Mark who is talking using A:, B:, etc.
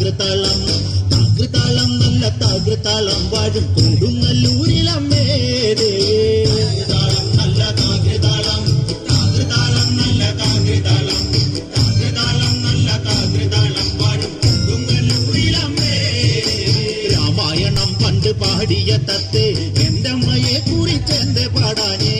A: താകൃതാളം താകൃതാളം നല്ല താകൃതാളം വാഴും കൊടുങ്ങല്ലൂരിലമ്മേ താകൃതാളം നല്ല താകൃതാളം താകൃതാളം നല്ല താകൃതാളം താകൃതാളം നല്ല താകൃതാളം വാഴും കൊടുങ്ങല്ലൂരിലമ്മേ രാമായണം പണ്ട് പാടിയ തത്തേ എന്റെ അമ്മയെ കുറിച്ച് എന്റെ പാടാനേ